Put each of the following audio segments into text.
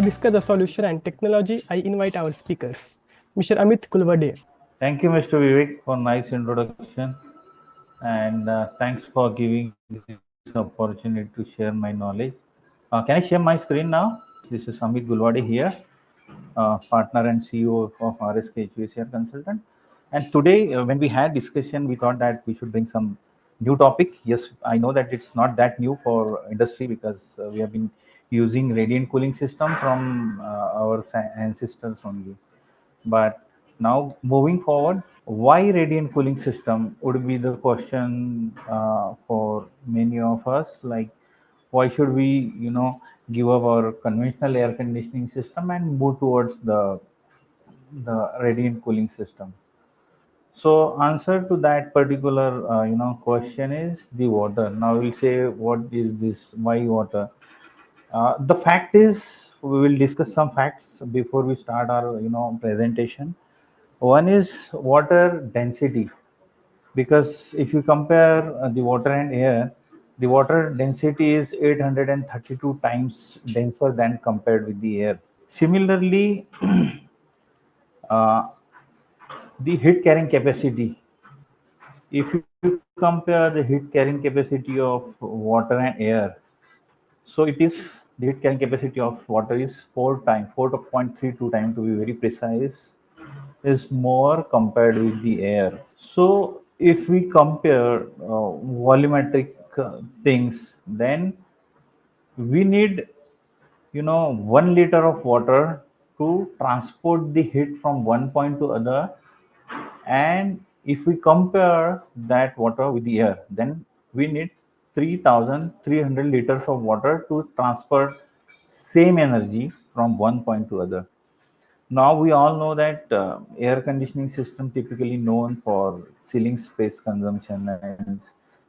discuss the solution and technology, I invite our speakers, Mr. Amit Gulwade. Thank you, Mr. Vivek, for nice introduction, and thanks for giving this opportunity to share my knowledge. Can I share my screen now? This is Amit Gulwade here, partner and CEO of RSK HVACR Consultant. And today, when we had discussion, we thought that we should bring some new topic. Yes, I know that it's not that new for industry because we have been using radiant cooling system from our ancestors only. But now moving forward, why radiant cooling system would be the question for many of us. Like, why should we, give up our conventional air conditioning system and move towards the radiant cooling system? So answer to that particular question is the water. Now we'll say, what is this? Why water? The fact is, we will discuss some facts before we start our presentation. One is water density, because if you compare the water and air, the water density is 832 times denser than compared with the air. Similarly, uh, the heat carrying capacity. If you compare the heat carrying capacity of water and air, so it is the heat carrying capacity of water is 4.32 times to be very precise, is more compared with the air. So if we compare volumetric things, then we need 1 liter of water to transport the heat from one point to other. And if we compare that water with the air, then we need 3,300 liters of water to transfer same energy from one point to other. Now we all know that air conditioning system typically known for ceiling space consumption, and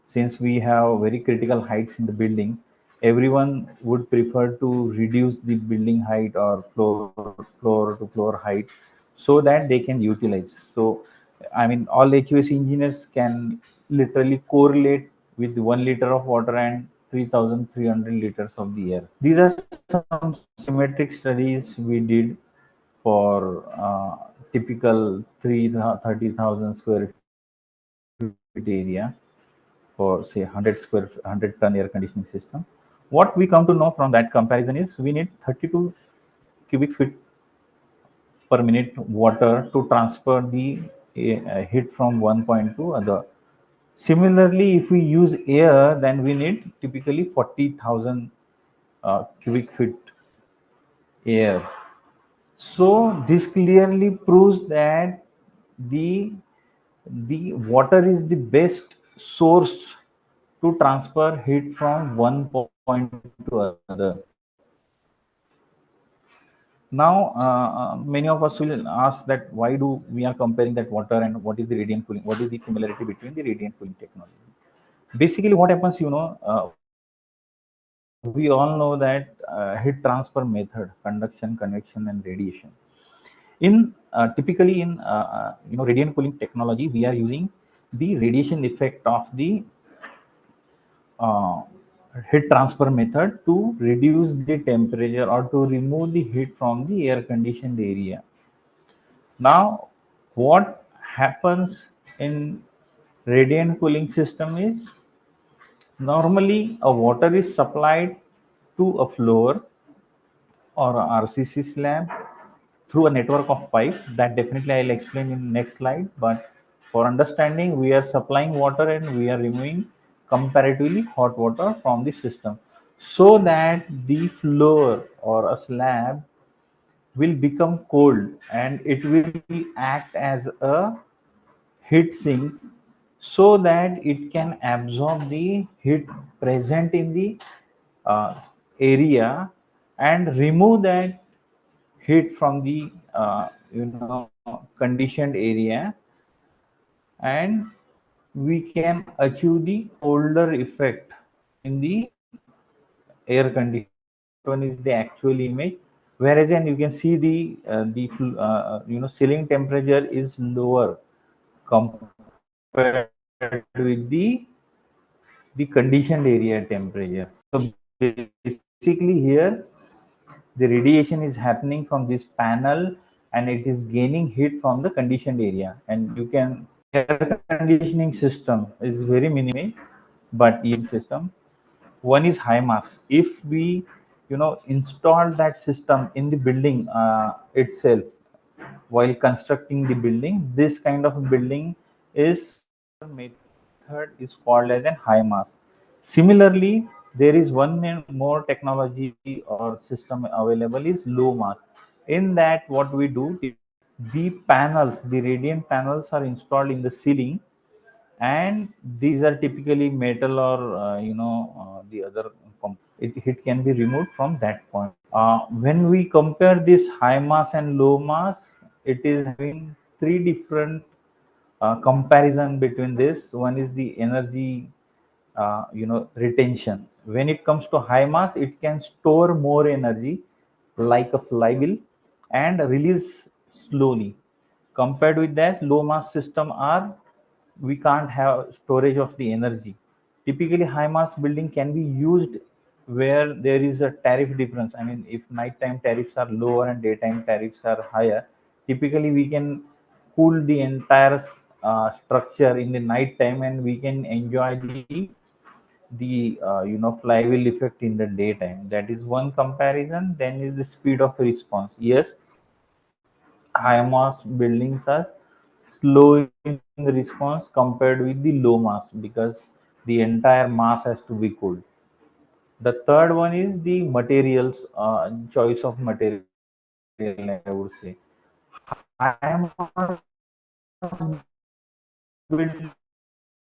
since we have very critical heights in the building, everyone would prefer to reduce the building height or floor to floor height so that they can utilize. So I mean, all HVAC engineers can literally correlate with 1 liter of water and 3,300 liters of the air. These are some symmetric studies we did for typical 30,000 square feet area for say 100 ton air conditioning system. What we come to know from that comparison is we need 32 cubic feet per minute water to transfer the heat from one point to other. Similarly, if we use air, then we need typically 40,000 cubic feet air. So this clearly proves that the the water is the best source to transfer heat from one point to other. Now many of us will ask that why do we are comparing that water and what is the radiant cooling, what is the similarity between the radiant cooling technology. Basically what happens, we all know that heat transfer method, conduction, convection and radiation. Typically in radiant cooling technology, we are using the radiation effect of the uh, heat transfer method to reduce the temperature or to remove the heat from the air conditioned area. Now what happens in radiant cooling system is, normally a water is supplied to a floor or a RCC slab through a network of pipe. That definitely I'll explain in next slide. But for understanding, we are supplying water and we are removing comparatively hot water from the system, so that the floor or a slab will become cold and it will act as a heat sink, so that it can absorb the heat present in the uh, area and remove that heat from the conditioned area, and we can achieve the colder effect in the air conditioning. That one is the actual image, whereas and you can see ceiling temperature is lower compared with the conditioned area temperature. So basically here the radiation is happening from this panel and it is gaining heat from the conditioned area. And you can air conditioning system is very minimal, but in system one is high mass. If we install that system in the building itself while constructing the building, this kind of building is method is called as an high mass. Similarly, there is one more technology or system available is low mass. In that, what we do, the panels, the radiant panels are installed in the ceiling, and these are typically metal or the other it can be removed from that point. When we compare this high mass and low mass, it is having three different comparison between this. One is the energy retention. When it comes to high mass, it can store more energy like a flywheel and release slowly. Compared with that, low mass system are, we can't have storage of the energy. Typically high mass building can be used where there is a tariff difference. I mean, if nighttime tariffs are lower and daytime tariffs are higher, typically we can cool the entire structure in the night time, and we can enjoy the flywheel effect in the daytime. That is one comparison. Then is the speed of response. Yes, high mass buildings are slow in the response compared with the low mass, because the entire mass has to be cooled. The third one is the materials, choice of material, I would say. High mass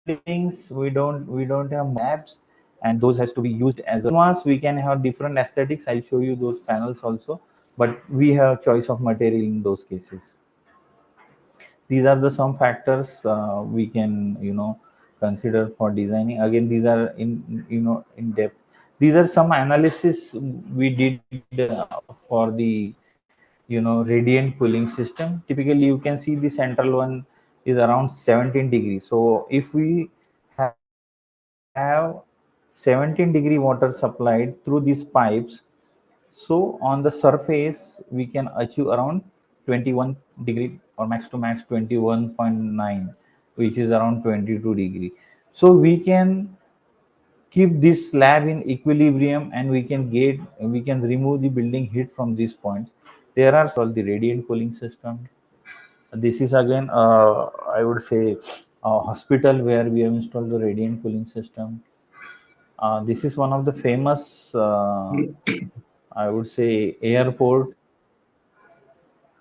buildings, we don't have slabs, and those has to be used as a low mass. We can have different aesthetics. I'll show you those panels also, but we have choice of material in those cases. These are the some factors we can consider for designing. Again, these are in depth. These are some analysis we did for the radiant cooling system. Typically you can see the central one is around 17 degrees. So if we have 17 degree water supplied through these pipes, so on the surface we can achieve around 21 degree, or max to max 21.9, which is around 22 degree. So we can keep this slab in equilibrium, and we can remove the building heat from these points. There are called the radiant cooling system. This is again I would say a hospital where we have installed the radiant cooling system. This is one of the famous I would say airport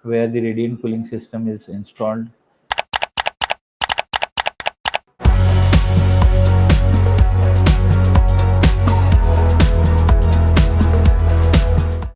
where the radiant cooling system is installed.